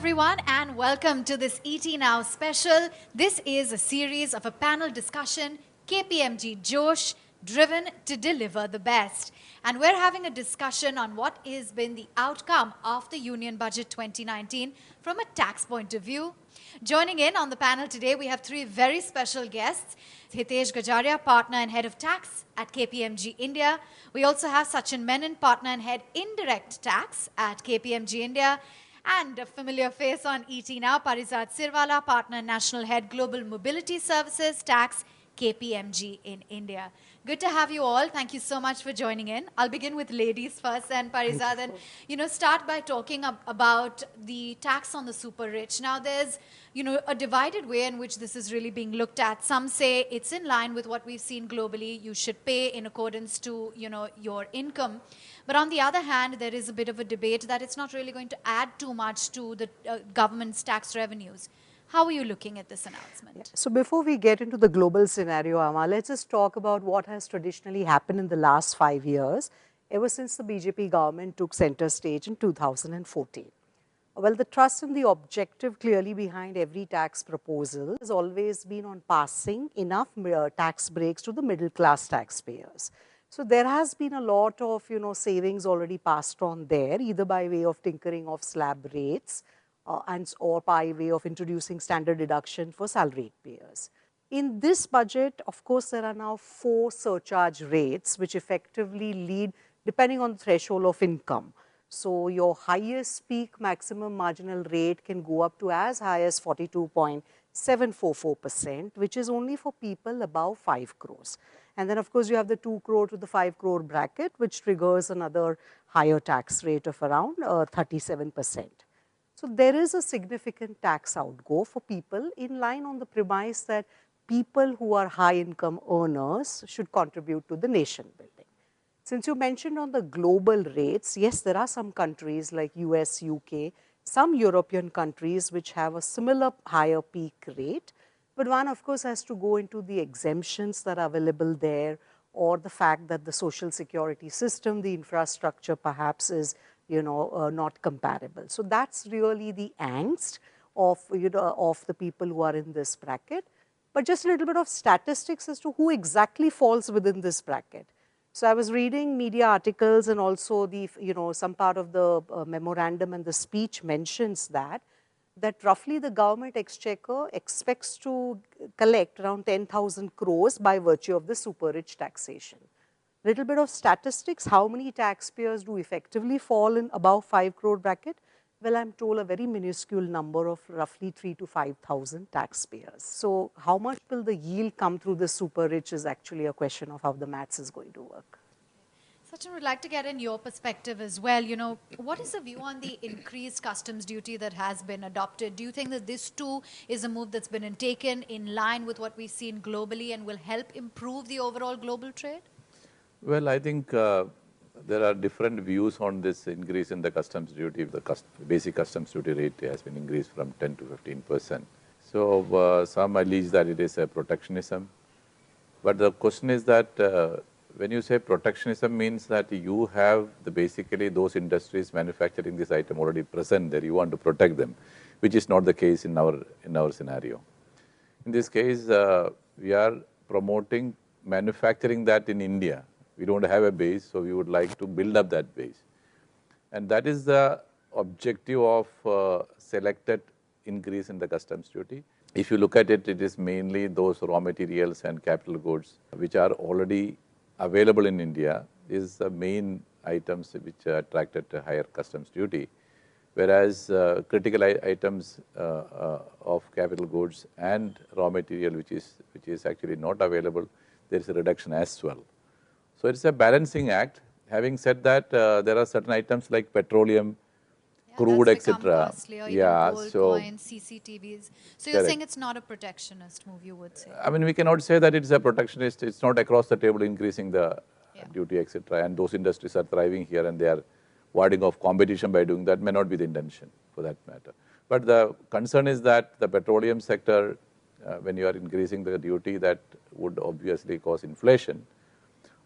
everyone, and welcome to this ET Now special. This is a series of a panel discussion, KPMG Josh, driven to deliver the best. And we're having a discussion on what has been the outcome of the Union Budget 2019 from a tax point of view. Joining in on the panel today, we have three very special guests. Hitesh Gajaria, Partner and Head of Tax at KPMG India. We also have Sachin Menon, Partner and Head Indirect Tax at KPMG India. And a familiar face on ET Now, Parizad Sirwala, Partner National Head Global Mobility Services, Tax, KPMG in India. Good to have you all. Thank you so much for joining in. I'll begin with ladies first and Parizad, and start by talking about the tax on the super rich. Now there's a divided way in which this is really being looked at. Some say it's in line with what we've seen globally. You should pay in accordance to your income. But on the other hand, there is a bit of a debate that it's not really going to add too much to the government's tax revenues. How are you looking at this announcement? Yeah. So before we get into the global scenario, Amma, let's just talk about what has traditionally happened in the last 5 years, ever since the BJP government took center stage in 2014. Well, the trust and the objective clearly behind every tax proposal has always been on passing enough tax breaks to the middle class taxpayers. So there has been a lot of savings already passed on there, either by way of tinkering of slab rates, or by way of introducing standard deduction for salaried payers. In this budget, of course, there are now 4 surcharge rates which effectively lead depending on the threshold of income. So your highest peak maximum marginal rate can go up to as high as 42.744%, which is only for people above 5 crores. And then, of course, you have the 2 crore to the 5 crore bracket, which triggers another higher tax rate of around 37%. So there is a significant tax outgo for people in line on the premise that people who are high income earners should contribute to the nation building. Since you mentioned on the global rates, yes, there are some countries like US, UK, some European countries which have a similar higher peak rate, but one of course has to go into the exemptions that are available there, or the fact that the social security system, the infrastructure perhaps is not comparable. So that's really the angst of the people who are in this bracket. But just a little bit of statistics as to who exactly falls within this bracket. So I was reading media articles, and also the some part of the memorandum and the speech mentions that roughly the government exchequer expects to collect around 10,000 crores by virtue of the super rich taxation. Little bit of statistics, how many taxpayers do effectively fall in above 5 crore bracket? Well, I'm told a very minuscule number of roughly 3,000 to 5,000 taxpayers. So how much will the yield come through the super rich is actually a question of how the maths is going to work. Sachin, would like to get in your perspective as well. What is the view on the increased customs duty that has been adopted? Do you think that this too is a move that's been taken in line with what we've seen globally and will help improve the overall global trade? Well, I think there are different views on this increase in the customs duty. The basic customs duty rate has been increased from 10 to 15%. So some allege that it is a protectionism. But the question is that when you say protectionism means that you have basically those industries manufacturing this item already present there, you want to protect them, which is not the case in our scenario. In this case, we are promoting manufacturing that in India. We don't have a base, so we would like to build up that base. And that is the objective of selected increase in the customs duty. If you look at it, it is mainly those raw materials and capital goods which are already available in India is the main items which are attracted to higher customs duty. Whereas critical items of capital goods and raw material which is actually not available, there is a reduction as well. So it's a balancing act. Having said that, there are certain items like petroleum, crude, etc. Gold, coins, CCTVs. So you're saying it's not a protectionist move, you would say? I mean, we cannot say that it's a protectionist. It's not across the table increasing the duty, etc. And those industries are thriving here, and they are warding off competition by doing that. May not be the intention for that matter. But the concern is that the petroleum sector, when you are increasing the duty, that would obviously cause inflation,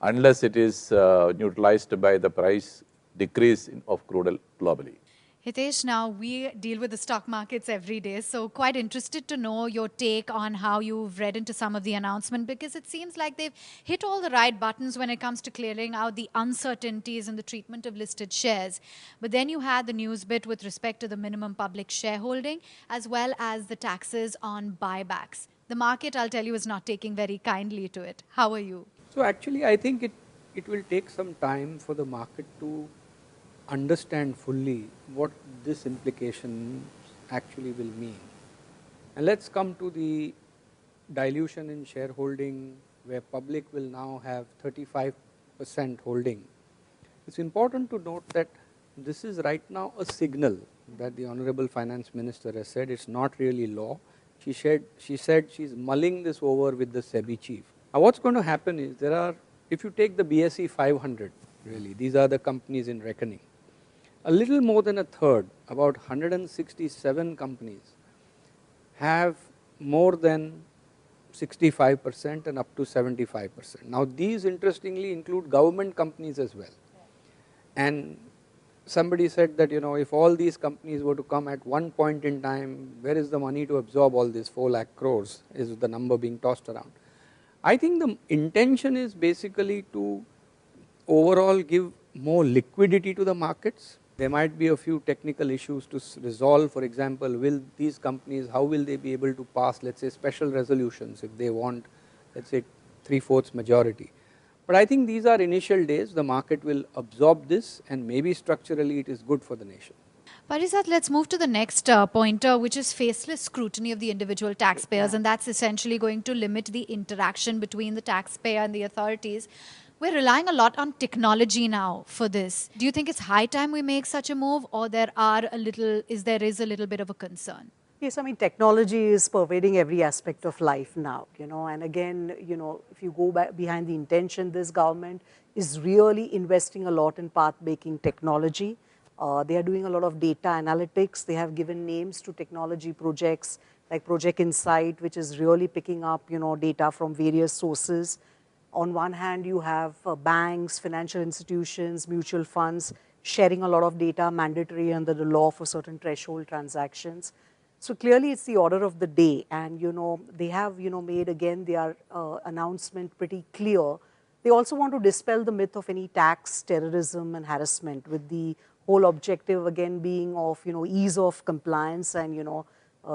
unless it is neutralized by the price decrease of crude oil globally. Hitesh, now we deal with the stock markets every day, so quite interested to know your take on how you've read into some of the announcement, because it seems like they've hit all the right buttons when it comes to clearing out the uncertainties in the treatment of listed shares. But then you had the news bit with respect to the minimum public shareholding as well as the taxes on buybacks. The market, I'll tell you, is not taking very kindly to it. How are you? So actually, I think it will take some time for the market to understand fully what this implication actually will mean. And let's come to the dilution in shareholding, where public will now have 35% holding. It's important to note that this is right now a signal that the Honorable Finance Minister has said it's not really law. She said she's mulling this over with the SEBI chief. Now what's going to happen is if you take the BSE 500, really, these are the companies in reckoning. A little more than a third, about 167 companies, have more than 65% and up to 75%. Now these interestingly include government companies as well. And somebody said that, if all these companies were to come at one point in time, where is the money to absorb all this 4 lakh crores is the number being tossed around. I think the intention is basically to overall give more liquidity to the markets. There might be a few technical issues to resolve. For example, will these companies, how will they be able to pass, let's say, special resolutions if they want, let's say, 3/4 majority. But I think these are initial days. The market will absorb this, and maybe structurally it is good for the nation. Parisat, let's move to the next pointer, which is faceless scrutiny of the individual taxpayers, and that's essentially going to limit the interaction between the taxpayer and the authorities. We're relying a lot on technology now for this. Do you think it's high time we make such a move, or there is a little bit of a concern? Yes, I mean, technology is pervading every aspect of life now, and again, if you go back behind the intention, this government is really investing a lot in path-making technology. They are doing a lot of data analytics. They have given names to technology projects like Project Insight, which is really picking up, data from various sources. On one hand, you have banks, financial institutions, mutual funds sharing a lot of data mandatory under the law for certain threshold transactions. So clearly it's the order of the day, and they have made again their announcement pretty clear. They also want to dispel the myth of any tax terrorism and harassment, with the whole objective again being of ease of compliance, and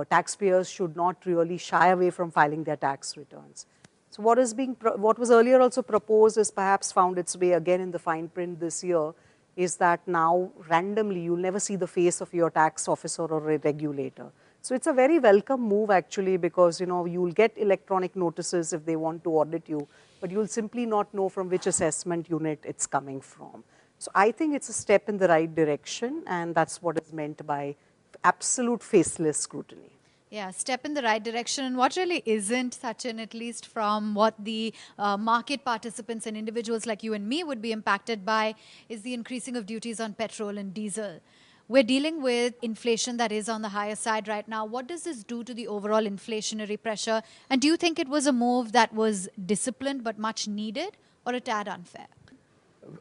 taxpayers should not really shy away from filing their tax returns. So what was earlier also proposed is perhaps found its way again in the fine print this year, is that now randomly you'll never see the face of your tax officer or a regulator. So it's a very welcome move actually, because you'll get electronic notices if they want to audit you, but you'll simply not know from which assessment unit it's coming from. So I think it's a step in the right direction, and that's what is meant by absolute faceless scrutiny. Yeah, step in the right direction. And what really isn't, Sachin, at least from what the market participants and individuals like you and me would be impacted by, is the increasing of duties on petrol and diesel. We're dealing with inflation that is on the higher side right now. What does this do to the overall inflationary pressure? And do you think it was a move that was disciplined but much needed, or a tad unfair?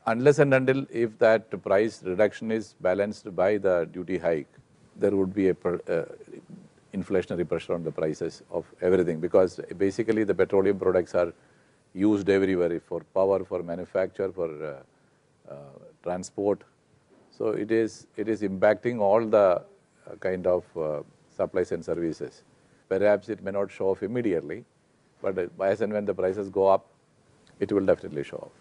Unless and until if that price reduction is balanced by the duty hike, there would be a inflationary pressure on the prices of everything, because basically the petroleum products are used everywhere for power, for manufacture, for transport. So it is impacting all the kind of supplies and services. Perhaps it may not show off immediately, but as and when the prices go up, it will definitely show off.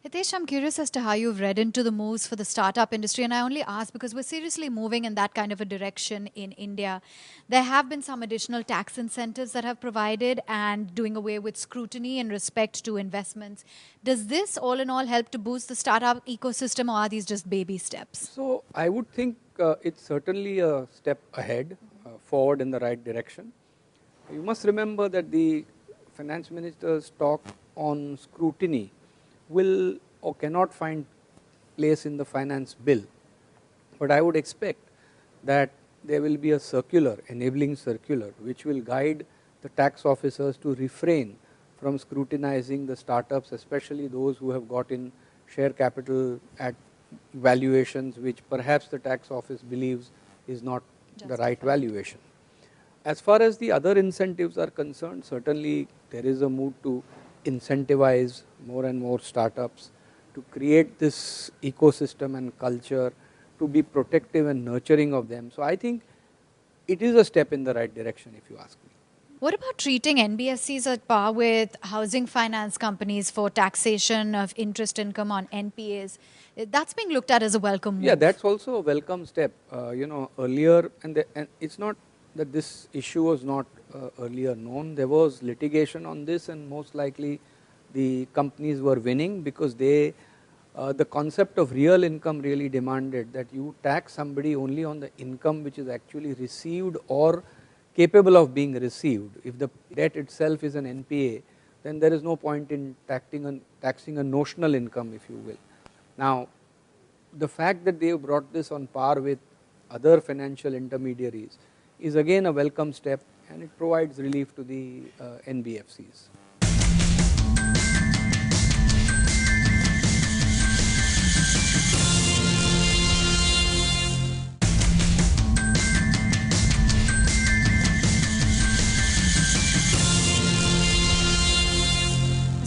Hitesh, I'm curious as to how you've read into the moves for the startup industry, and I only ask because we're seriously moving in that kind of a direction in India. There have been some additional tax incentives that have provided, and doing away with scrutiny in respect to investments. Does this all in all help to boost the startup ecosystem, or are these just baby steps? So I would think it's certainly a step ahead, forward in the right direction. You must remember that the finance minister's talk on scrutiny will or cannot find place in the finance bill. But I would expect that there will be a circular, enabling circular, which will guide the tax officers to refrain from scrutinizing the startups, especially those who have got in share capital at valuations which perhaps the tax office believes is not the right valuation. As far as the other incentives are concerned, certainly there is a move to incentivize more and more startups, to create this ecosystem and culture, to be protective and nurturing of them. So I think it is a step in the right direction, if you ask me. What about treating NBFCs at par with housing finance companies for taxation of interest income on NPAs? That's being looked at as a welcome move. Yeah, that's also a welcome step. Earlier, and it's not that this issue was not earlier known. There was litigation on this, and most likely the companies were winning because the concept of real income really demanded that you tax somebody only on the income which is actually received or capable of being received. If the debt itself is an NPA, then there is no point in taxing a notional income, if you will. Now, the fact that they have brought this on par with other financial intermediaries is again a welcome step, and it provides relief to the NBFCs.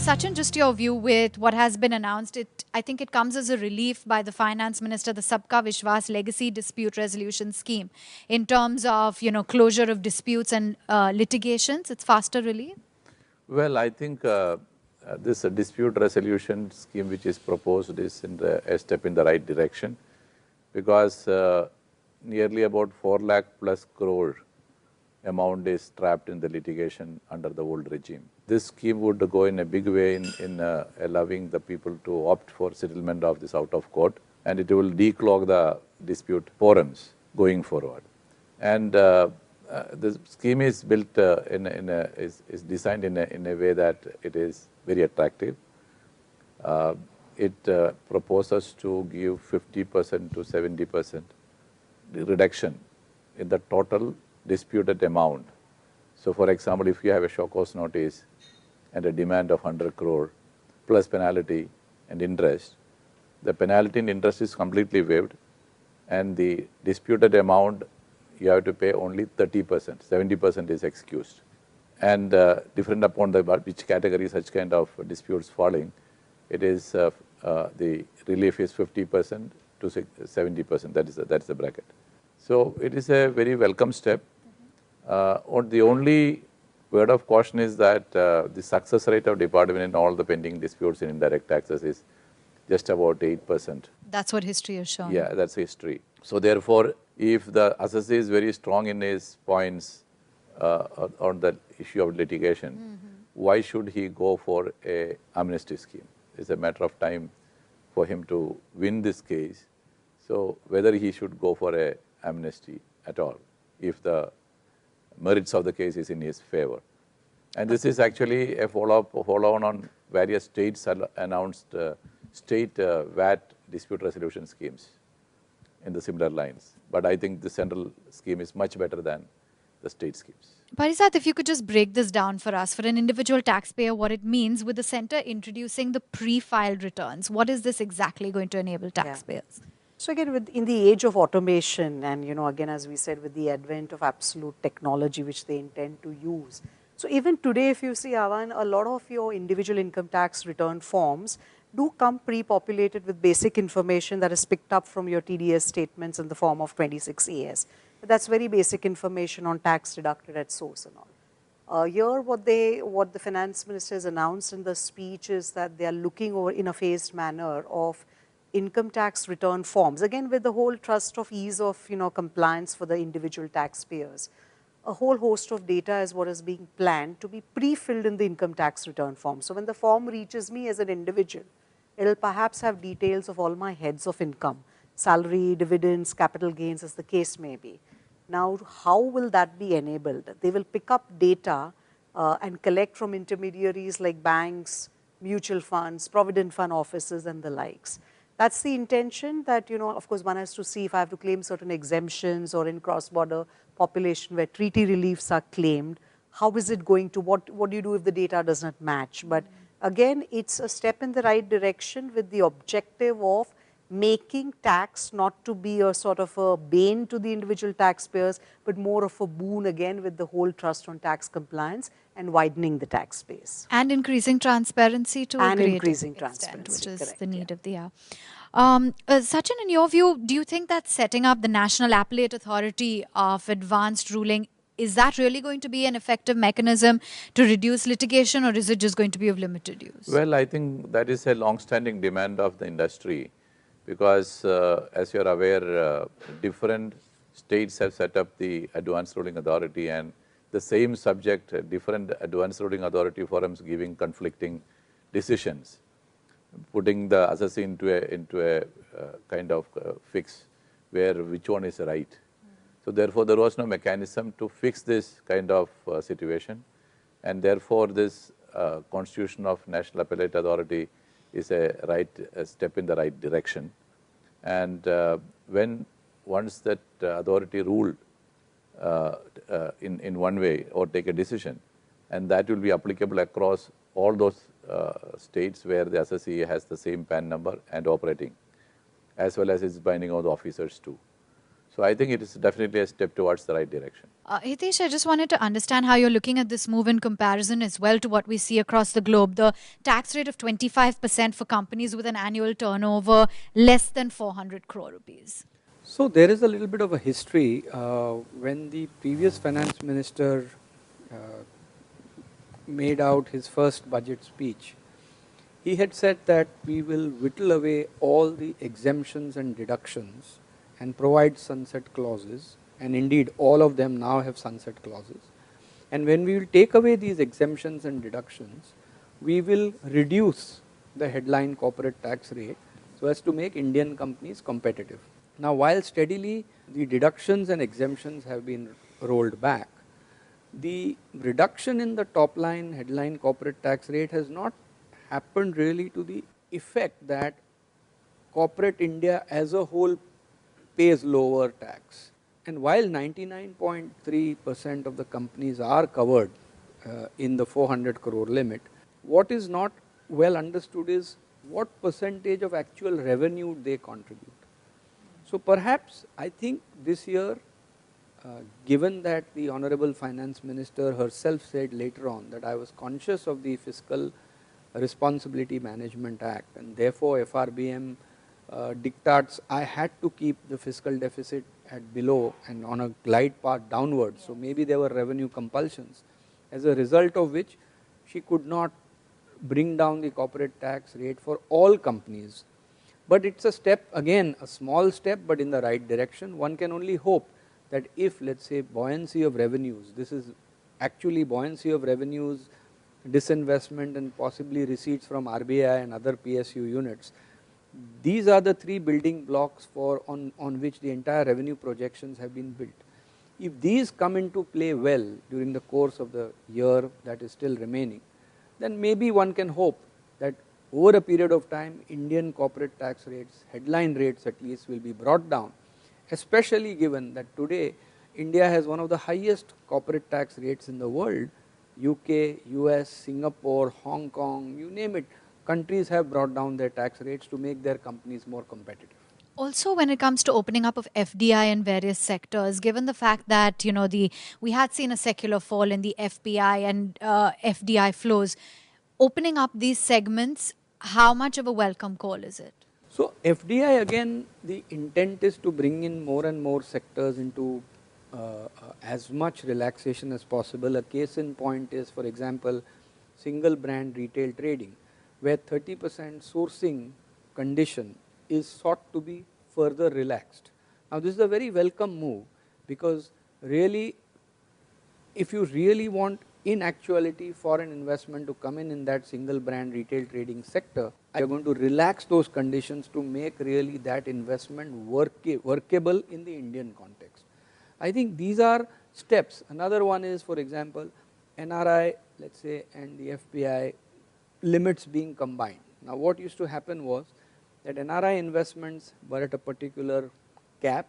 Sachin, just your view with what has been announced. I think it comes as a relief by the finance minister, the Sabka Vishwas legacy dispute resolution scheme, in terms of closure of disputes and litigations. It's faster relief. Well, I think this dispute resolution scheme which is proposed is a step in the right direction, because nearly about 4 lakh plus crore amount is trapped in the litigation under the old regime. This scheme would go in a big way in allowing the people to opt for settlement of this out of court, and it will declog the dispute forums going forward. And the scheme is built is designed in a way that it is very attractive. It proposes to give 50% to 70% reduction in the total disputed amount. So, for example, if you have a show cause notice and a demand of 100 crore plus penalty and interest, the penalty and interest is completely waived, and the disputed amount you have to pay only 30%, 70% is excused. And different upon which category such kind of disputes falling, it is the relief is 50% to 70%. That is the bracket. So it is a very welcome step. The only word of caution is that the success rate of department in all the pending disputes in indirect taxes is just about 8%. That's what history has shown. Yeah, that's history. So therefore, if the assessor is very strong in his points on the issue of litigation, why should he go for a amnesty scheme? It's a matter of time for him to win this case. So whether he should go for a amnesty at all, if the merits of the case is in his favor. And this is actually a follow-on on various states announced state VAT dispute resolution schemes in the similar lines. But I think the central scheme is much better than the state schemes. Parisat, if you could just break this down for us, for an individual taxpayer, what it means with the center introducing the pre-filed returns. What is this exactly going to enable taxpayers? Yeah. So again, in the age of automation and, again, as we said, with the advent of absolute technology, which they intend to use. So even today, if you see, Avan, a lot of your individual income tax return forms do come pre-populated with basic information that is picked up from your TDS statements in the form of 26 AS. But that's very basic information on tax deducted at source and all. Here, what the finance minister has announced in the speech is that they are looking over in a phased manner of income tax return forms, again with the whole trust of ease of compliance for the individual taxpayers. A whole host of data is what is being planned to be pre-filled in the income tax return form. So when the form reaches me as an individual, it will perhaps have details of all my heads of income, salary, dividends, capital gains, as the case may be. Now, how will that be enabled? They will pick up data and collect from intermediaries like banks, mutual funds, provident fund offices, and the likes. That's the intention that, of course, one has to see if I have to claim certain exemptions or in cross-border population where treaty reliefs are claimed, how is it going to, what do you do if the data does not match? But again, it's a step in the right direction with the objective of making tax not to be a sort of a bane to the individual taxpayers, but more of a boon again with the whole trust on tax compliance and widening the tax base. And increasing transparency to a And great increasing extent, transparency, which is correct, the yeah. need of the hour. Sachin, in your view, do you think that setting up the National Appellate Authority of Advanced Ruling, is that really going to be an effective mechanism to reduce litigation, or is it just going to be of limited use? Well, I think that is a long-standing demand of the industry because as you're aware, different states have set up the Advanced Ruling Authority, and the same subject, different Advanced Ruling Authority forums giving conflicting decisions, putting the assessee into a kind of fix where which one is right. So therefore, there was no mechanism to fix this kind of situation, and therefore this constitution of National Appellate Authority is a step in the right direction. And when once that authority ruled in one way or take a decision, and that will be applicable across all those states where the assessee has the same PAN number and operating, as well as it's binding on the officers too. So I think it is definitely a step towards the right direction. Hitesh, I just wanted to understand how you're looking at this move in comparison as well to what we see across the globe. The tax rate of 25% for companies with an annual turnover less than 400 crore rupees. So there is a little bit of a history. When the previous finance minister made out his first budget speech, he had said that we will whittle away all the exemptions and deductions and provide sunset clauses, and indeed all of them now have sunset clauses. And when we will take away these exemptions and deductions, we will reduce the headline corporate tax rate so as to make Indian companies competitive. Now, while steadily the deductions and exemptions have been rolled back, the reduction in the top line headline corporate tax rate has not happened really to the effect that corporate India as a whole pays lower tax. And while 99.3% of the companies are covered in the 400 crore limit, what is not well understood is what percentage of actual revenue they contribute. So perhaps I think this year, given that the Honorable Finance Minister herself said later on that I was conscious of the Fiscal Responsibility Management Act, and therefore FRBM dictates I had to keep the fiscal deficit at below and on a glide path downwards. So maybe there were revenue compulsions, as a result of which she could not bring down the corporate tax rate for all companies. But it's a step, again a small step, but in the right direction. One can only hope that if, let's say, buoyancy of revenues, this is actually buoyancy of revenues, disinvestment and possibly receipts from RBI and other PSU units, these are the three building blocks on which the entire revenue projections have been built. If these come into play well during the course of the year that is still remaining, then maybe one can hope that over a period of time Indian corporate tax rates, headline rates at least, will be brought down, especially given that today India has one of the highest corporate tax rates in the world. UK, US, Singapore, Hong Kong, you name it, countries have brought down their tax rates to make their companies more competitive. Also, when it comes to opening up of FDI in various sectors, given the fact that we had seen a secular fall in the FPI and FDI flows, opening up these segments, how much of a welcome call is it? So FDI, again, the intent is to bring in more and more sectors into as much relaxation as possible. A case in point is, for example, single brand retail trading, where 30% sourcing condition is sought to be further relaxed. Now this is a very welcome move, because really, if you really want in actuality foreign investment to come in that single brand retail trading sector, you are going to relax those conditions to make really that investment workable in the Indian context. I think these are steps. Another one is, for example, NRI, let's say, and the FPI limits being combined. Now what used to happen was that NRI investments were at a particular cap,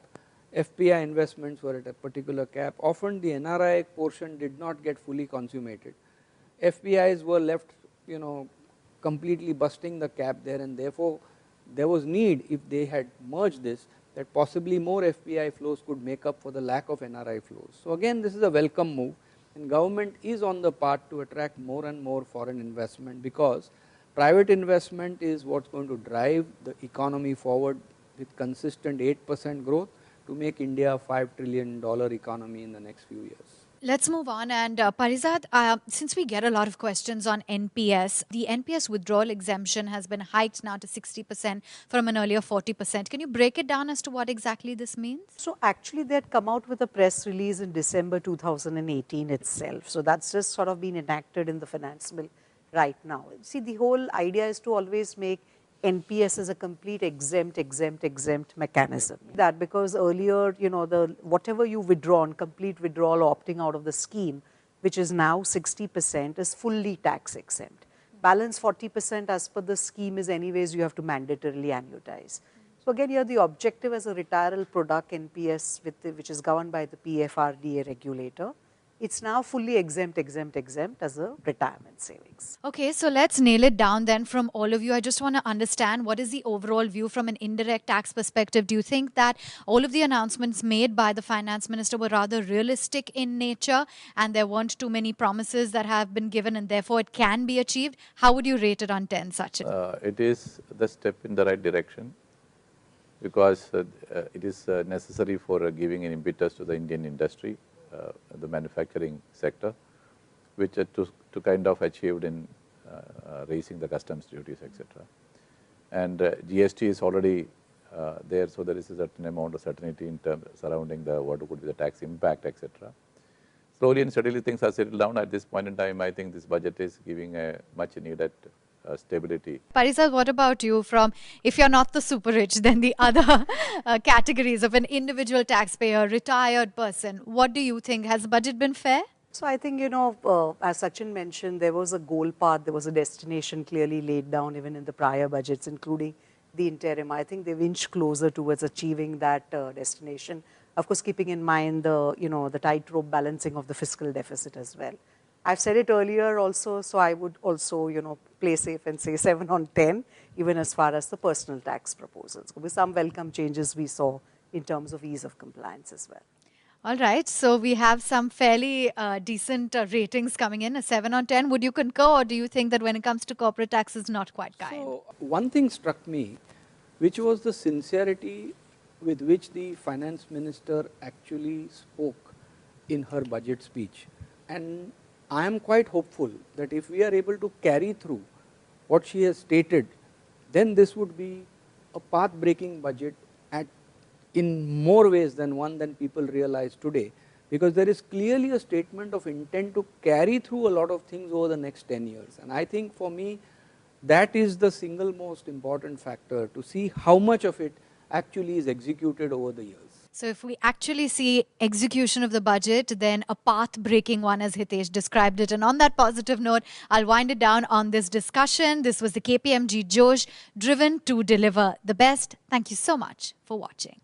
FPI investments were at a particular cap. Often the NRI portion did not get fully consummated. FPIs were left, completely busting the cap there, and therefore there was need, if they had merged this, that possibly more FPI flows could make up for the lack of NRI flows. So again, this is a welcome move, and government is on the path to attract more and more foreign investment, because private investment is what's going to drive the economy forward with consistent 8% growth to make India a $5 trillion economy in the next few years. Let's move on. And Parizad, since we get a lot of questions on NPS, the NPS withdrawal exemption has been hiked now to 60% from an earlier 40%. Can you break it down as to what exactly this means? So actually they had come out with a press release in December 2018 itself. So that's just sort of been enacted in the finance bill right now. See, the whole idea is to always make NPS as a complete exempt mechanism. That because earlier, you know, whatever you withdraw on complete withdrawal or opting out of the scheme, which is now 60%, is fully tax exempt. Balance 40% as per the scheme is anyways you have to mandatorily annuitize. So again, here the objective as a retirement product NPS, which is governed by the PFRDA regulator, it's now fully exempt as a retirement savings. Okay, so let's nail it down then from all of you. I just want to understand, what is the overall view from an indirect tax perspective? Do you think that all of the announcements made by the finance minister were rather realistic in nature and there weren't too many promises that have been given and therefore it can be achieved? How would you rate it on 10, Sachin? It is the step in the right direction, because it is necessary for giving an impetus to the Indian industry, the manufacturing sector, which are to kind of achieved in raising the customs duties, etc. And GST is already there, so there is a certain amount of certainty in terms surrounding what could be the tax impact, etc. Slowly and steadily things are settled down. At this point in time, I think this budget is giving a much needed stability. Parizad, what about you? From, if you're not the super rich, then the other categories of an individual taxpayer, retired person, what do you think? Has the budget been fair? So I think, you know, as Sachin mentioned, there was a goal path, there was a destination clearly laid down even in the prior budgets, including the interim. I think they've inched closer towards achieving that destination. Of course, keeping in mind the, you know, the tightrope balancing of the fiscal deficit as well. I've said it earlier also, so I would also, you know, play safe and say 7 on 10, even as far as the personal tax proposals. With some welcome changes we saw in terms of ease of compliance as well. All right, so we have some fairly decent ratings coming in, a 7 on 10. Would you concur, or do you think that when it comes to corporate tax is not quite kind? So one thing struck me, which was the sincerity with which the finance minister actually spoke in her budget speech. And I am quite hopeful that if we are able to carry through what she has stated, then this would be a path-breaking budget in more ways than one than people realize today, because there is clearly a statement of intent to carry through a lot of things over the next 10 years. And I think for me, that is the single most important factor, to see how much of it actually is executed over the years. So if we actually see execution of the budget, then a path-breaking one, as Hitesh described it. And on that positive note, I'll wind it down on this discussion. This was the KPMG Josh, driven to deliver the best. Thank you so much for watching.